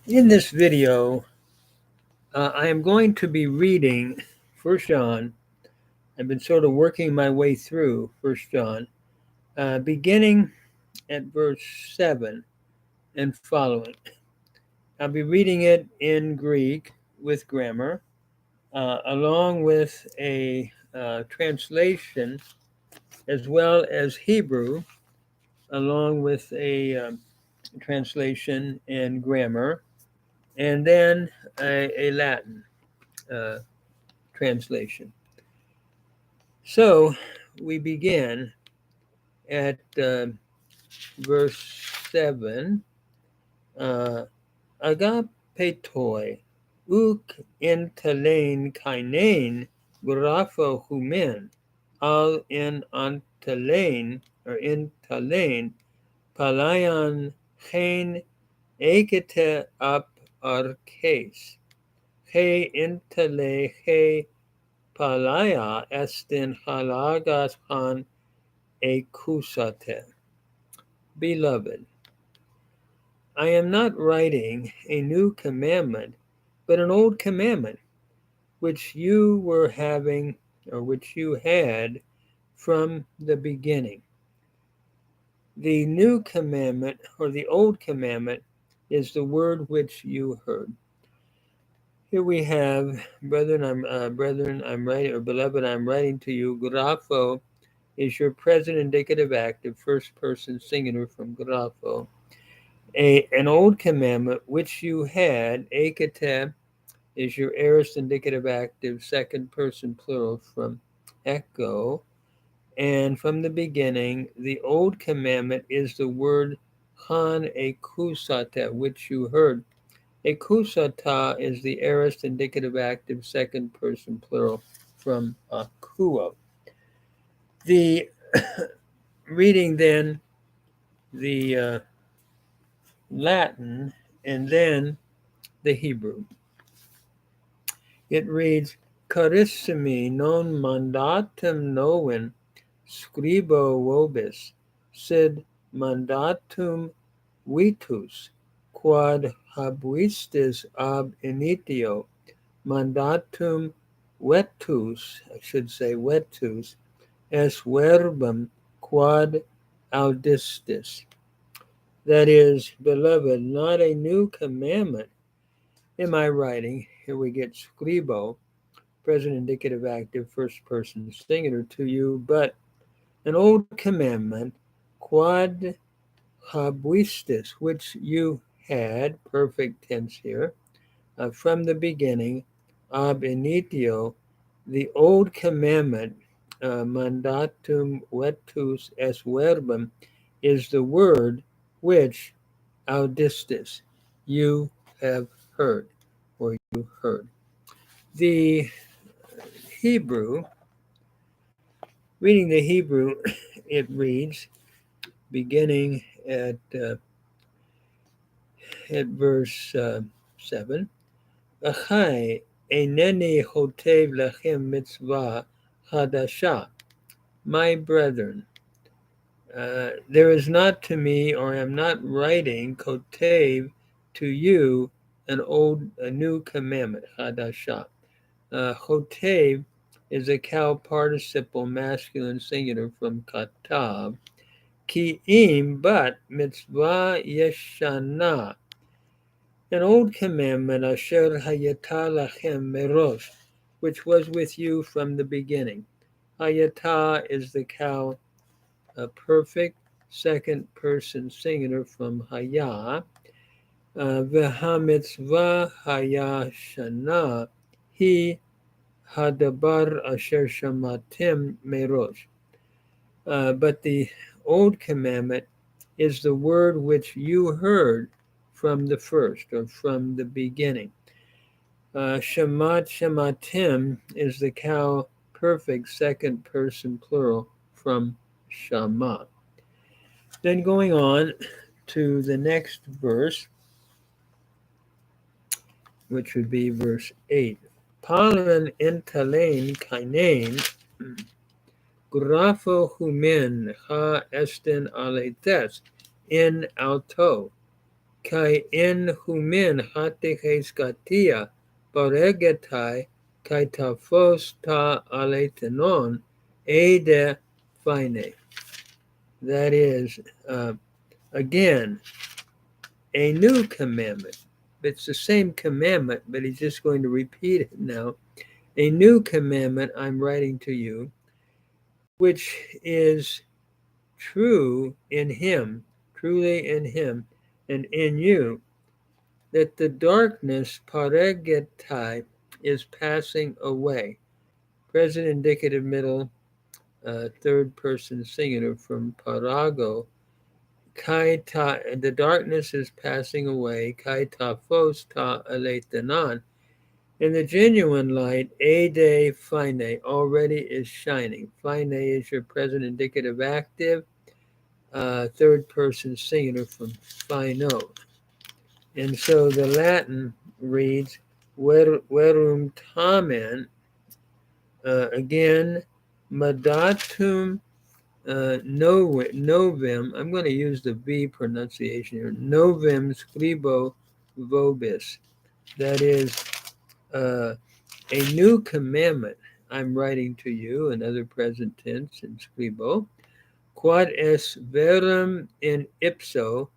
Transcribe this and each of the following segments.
In this video, I am going to be reading First John. I've been sort of working my way through First John, beginning at verse 7 and following. I'll be reading it in Greek with grammar, along with a translation, as well as Hebrew, along with a translation and grammar, and then a Latin uh, translation. So we begin at verse 7. Uh, Agapetoi, uk intelein kainain, grapho humen, al in antelein, or intelein, palayan chen ekete ap arkes, he intele he palaya estin halagas han ekusate. Beloved, I am not writing a new commandment, but an old commandment, which you were having, or which you had from the beginning. The new commandment, or the old commandment, is the word which you heard. Here we have, brethren, I'm writing, or beloved, I'm writing to you. Grapho is your present indicative active, first person singular from grapho. An old commandment which you had, ekate, is your aorist indicative active, second person plural from echo. And from the beginning, the old commandment is the word han ekusata, which you heard. Ekusata is the aorist indicative active, second person plural from akuo. The reading then the Latin and then the Hebrew. It reads, Carissimi non mandatum novum scribo vobis, sed mandatum vitus, quod habuistis ab initio, mandatum vetus, I should say vetus, es verbum quod audistis. That is, beloved, not a new commandment am I writing. Here we get scribo, present indicative active, first person singular, to you, but an old commandment, quod habuistis, which you had, perfect tense here, from the beginning, ab initio, the old commandment, mandatum vetus es verbum, is the word which audistis, you have heard, or you heard. The Hebrew, reading the Hebrew, it reads, beginning at verse 7, Achai eneni hotev lachem mitzvah hadasha, my brethren, there is not to me, or I am not writing, kotev, to you, a new commandment, hadasha. Hotev is a cow participle masculine singular from katav. Ki im, but mitzvah yeshana, an old commandment, asher hayata lachem merosh, which was with you from the beginning. Hayata is the cow, a perfect second person singular from haya. V'hamitzvah haya shana, he hadabar asher shamatim merosh. But the old commandment is the word which you heard from the first, or from the beginning. Shematim is the cow perfect second person plural from shama. Then going on to the next verse, which would be verse 8. Palan intalein kainain, grapho humen ha estin aletes in auto. kai en humin hatiches katia paregetai kai tafos ta alethenon ede fine. That is, again, a new commandment. It's the same commandment, but he's just going to repeat it now. A new commandment I'm writing to you, which is true in him, truly in him, and in you, that the darkness, paregetai, is passing away. Present indicative middle, third person singular from parago. Kai ta, the darkness is passing away. Kai ta phos ta alethenan. And the genuine light, ade fine, already is shining. Fine is your present indicative active, third person singular from fino. And so the Latin reads verum tamen, again, madatum novem. I'm going to use the V pronunciation here. Novem scribo vobis. That is a new commandment I'm writing to you, another present tense in scribo. Quod es verum in ipso,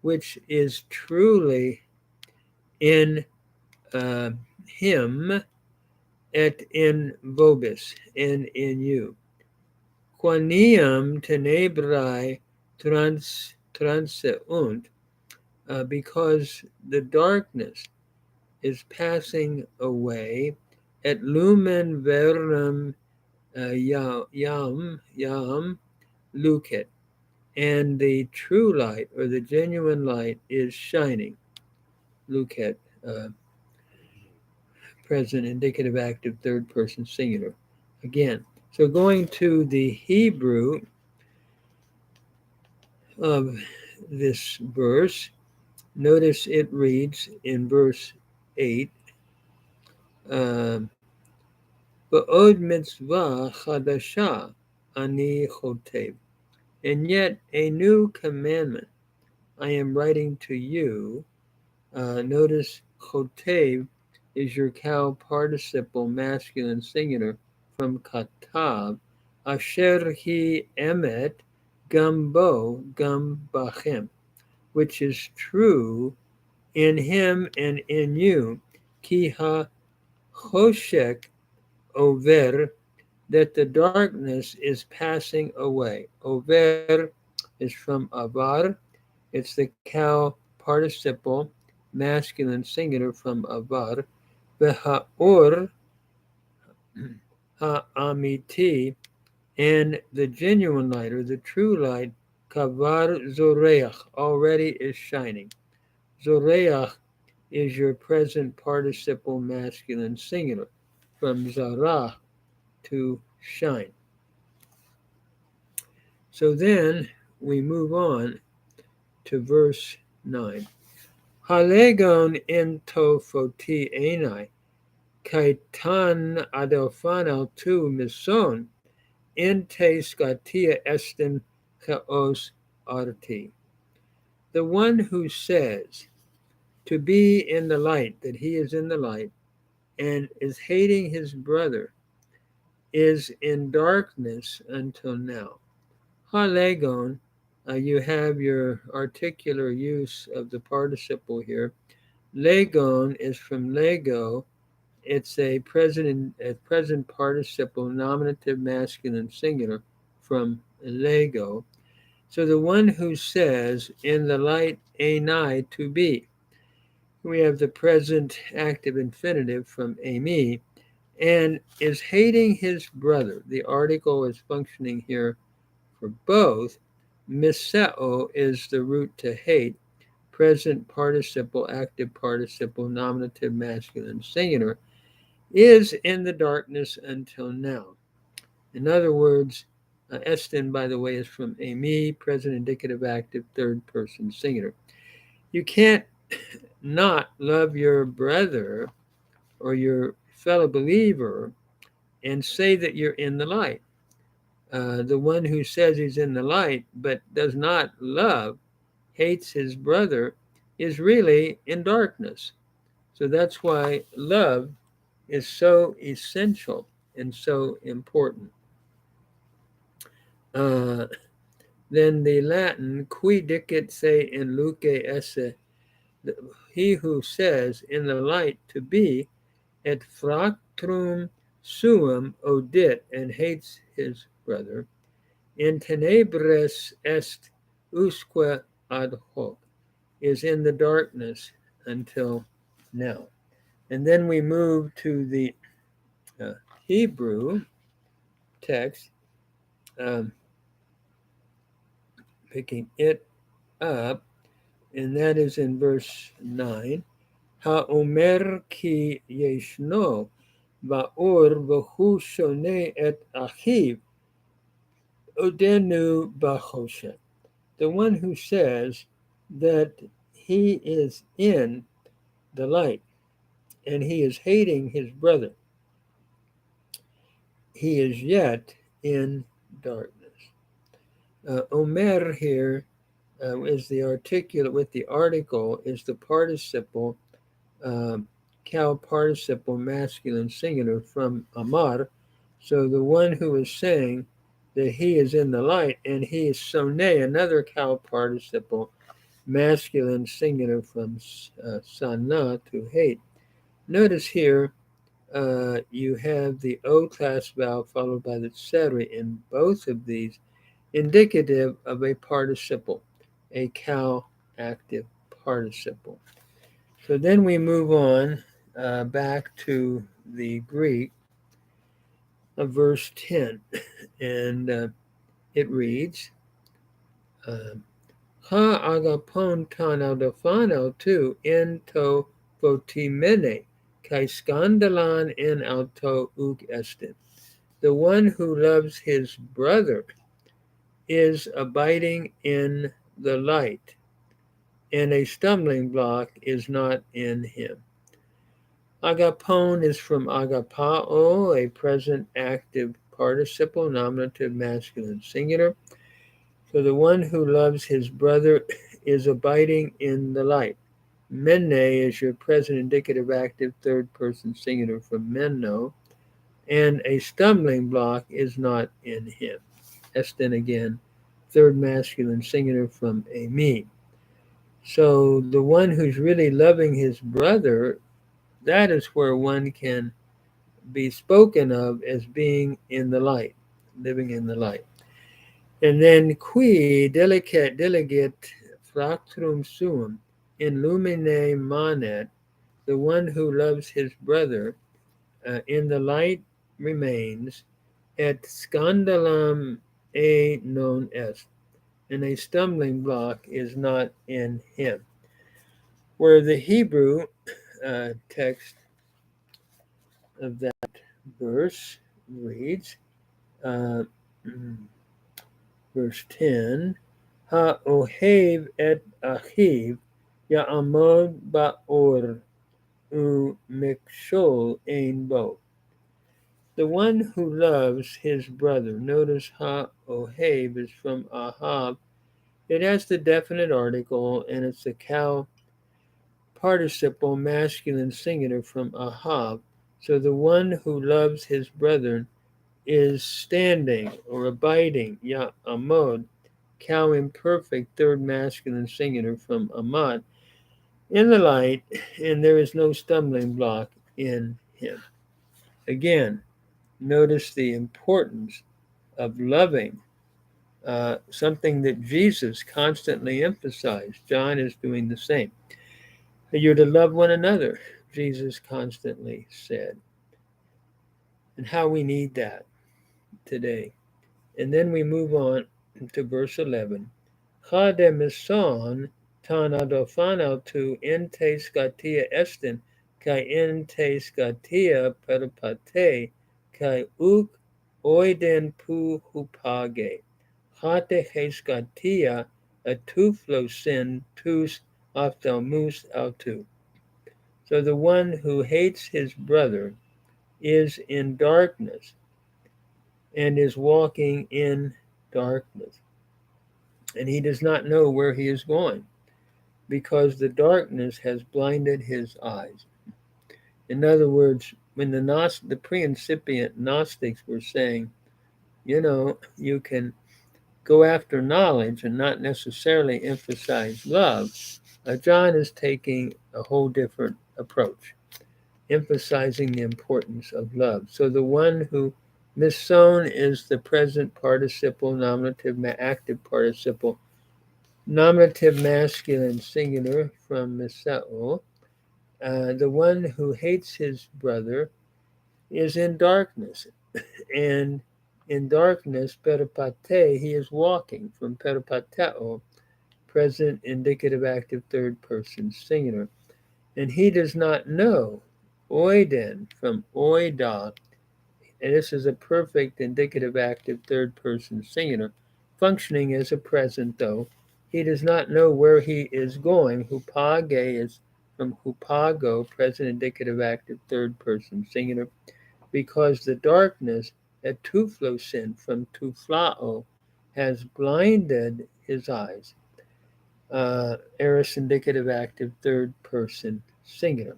which is truly in him, et in vobis, and in you. Quaniam tenebrae transeunt, because the darkness is passing away, et lumen verum yam lucet, and the true light or the genuine light is shining. Lucet, present indicative active third person singular. Again, so going to the Hebrew of this verse, notice it reads in verse 8, Ba'od mitzvah chadasha ani chotev. And yet a new commandment I am writing to you. Notice chotev is your cow participle masculine singular from katav, asher hi emet gambo gam bachem, which is true in him and in you, ki ha choshek over, that the darkness is passing away. Over is from avar, it's the cow participle masculine singular from avar. V'ha'or ha'amiti, and the genuine light or the true light, kavar zoreach, already is shining. Zoreach is your present participle masculine singular from zarah, to shine. So then we move on to verse 9. Halegon ento photi enai, kaitan adelphanal tu mison, ente skatia estin chaos arti. The one who says to be in the light, that he is in the light, and is hating his brother, is in darkness until now. Halegon, you have your articular use of the participle here. Legon is from lego. It's a present participle nominative masculine singular from lego. So the one who says in the light enai, to be. We have the present active infinitive from ami, and is hating his brother. The article is functioning here for both. Miseo is the root to hate, present participle, active participle, nominative masculine singular, is in the darkness until now. In other words, estin, by the way, is from ami, present indicative active, third person singular. You can't not love your brother or your fellow believer and say that you're in the light. The one who says he's in the light but does not love, hates his brother, is really in darkness. So that's why love is so essential and so important. Uh, then the Latin, qui dicit se in luce esse, he who says in the light to be, et fractrum suum odit, and hates his brother, in tenebris est usque ad hoc, is in the darkness until now. And then we move to the uh, Hebrew text, um, picking it up, and that is in verse 9. Ha'omer ki yeshno ba'or v'hu shone et achiv odenu b'choshen. The one who says that he is in the light and he is hating his brother, he is yet in darkness. Omer here is the articulate with the article, is the participle, cow participle masculine singular from Amar. So the one who is saying that he is in the light, and he is Sone, another cow participle masculine singular from Sana, to hate. Notice here you have the O class vowel followed by the etc. in both of these, indicative of a participle, a cow active participle. So then we move on back to the Greek of verse 10, and it reads, Ha agapon tanaldofano tu en to votimene, kai skandalan en auto uk estin. The one who loves his brother is abiding in the light, and a stumbling block is not in him. Agapon is from agapao, a present active participle, nominative masculine singular. So the one who loves his brother is abiding in the light. Menne is your present indicative active third person singular from menno, and a stumbling block is not in him. Estin again, third masculine singular from me. So the one who's really loving his brother, that is where one can be spoken of as being in the light, living in the light. And then qui delegate fractrum suum in lumine manet, the one who loves his brother in the light remains, et scandalam e non est, and a stumbling block is not in him. Where the Hebrew text of that verse reads, verse 10, Ha-ohev et achiv ya'amod ba'or u-mikshol ein bo. The one who loves his brother. Notice ha-ohev is from ahav. It has the definite article, and it's a cow participle masculine singular from ahav. So the one who loves his brother is standing or abiding, amod, cow imperfect third masculine singular from amad, in the light, and there is no stumbling block in him. Again, notice the importance of loving, something that Jesus constantly emphasized. John is doing the same. You're to love one another, Jesus constantly said, and how we need that today. And then we move on to verse 11. Chademison tanadofano tu ente skatia estin, kai ente skatia perpate, kai uk oiden pu hupage. Hate heskatia atuflosin tus ophthalmus autu. So the one who hates his brother is in darkness and is walking in darkness, and he does not know where he is going. because the darkness has blinded his eyes. In other words, when the pre-incipient Gnostics were saying, you can go after knowledge and not necessarily emphasize love, John is taking a whole different approach, emphasizing the importance of love. So the one who missown is the present participle, nominative, active participle, nominative masculine singular from misao. The one who hates his brother is in darkness, and in darkness, peripate, he is walking from peripateo, present indicative active third person singular, and he does not know. Oiden from oida, and this is a perfect indicative active third person singular, functioning as a present though. He does not know where he is going. Hupage is from hupago, present indicative active third person singular, because the darkness at tuflosin from tuflao has blinded his eyes. Aorist indicative active third person singular.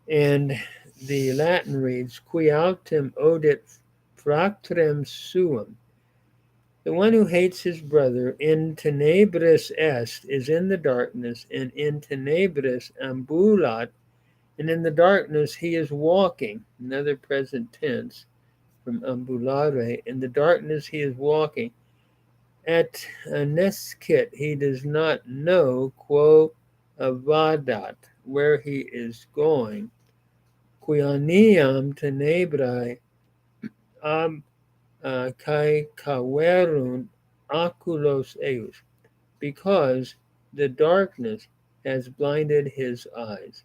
And the Latin reads, Qui autem odit fractrem suum. The one who hates his brother in tenebris est is in the darkness, and in tenebris ambulat, and in the darkness he is walking. Another present tense from ambulare. In the darkness he is walking. At nescit, he does not know quo avadat, where he is going. Quianiam tenebrae ab kai kawerun oculos eus, because the darkness has blinded his eyes.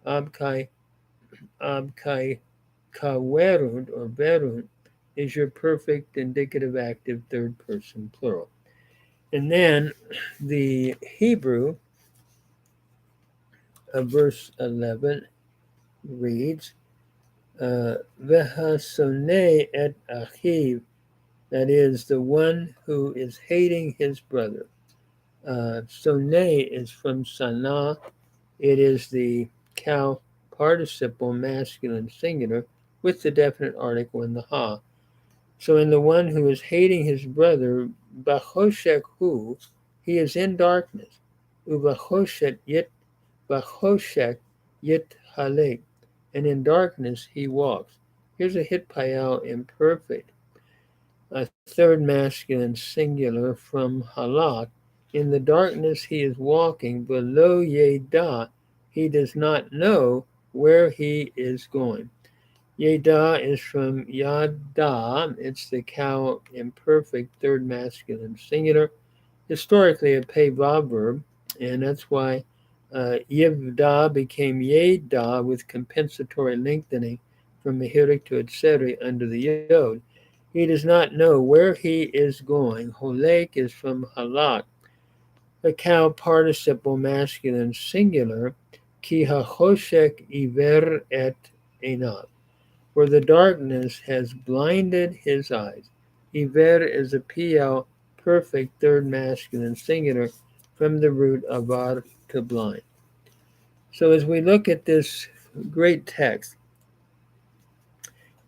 Ab kai kawerun or verun is your perfect indicative active third person plural. And then the Hebrew verse 11 reads, Vehasone et achiv, that is, the one who is hating his brother. Sone is from sana, it is the cow participle masculine singular with the definite article in the ha. So in the one who is hating his brother, bachoshek hu, he is in darkness. Ubachoshek yit halek, and in darkness he walks. Here's a hitpayal imperfect, a third masculine singular from halak. In the darkness he is walking, below yeda, he does not know where he is going. Yeda is from yada, it's the cow imperfect third masculine singular, historically a pei-vav verb, and that's why yivda became yeda with compensatory lengthening from mehirik to etzeri under the yod. He does not know where he is going. Holek is from halak, the cow participle masculine singular, ki hachoshek iver et einav, for the darkness has blinded his eyes. Iver is a PL perfect third masculine singular from the root avar, to blind. So as we look at this great text,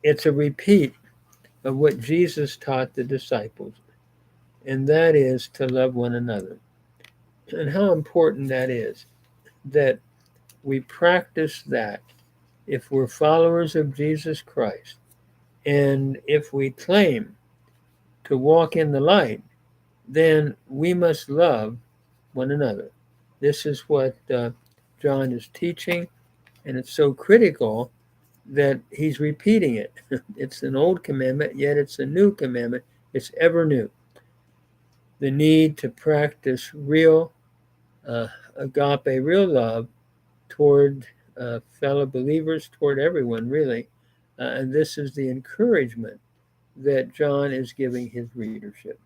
it's a repeat of what Jesus taught the disciples, and that is to love one another. And how important that is, that we practice that if we're followers of Jesus Christ, and if we claim to walk in the light, then we must love one another. This is what John is teaching, and it's so critical that he's repeating it. It's an old commandment, yet it's a new commandment. It's ever new. The need to practice real agape, real love toward fellow believers, toward everyone, really. And this is the encouragement that John is giving his readership.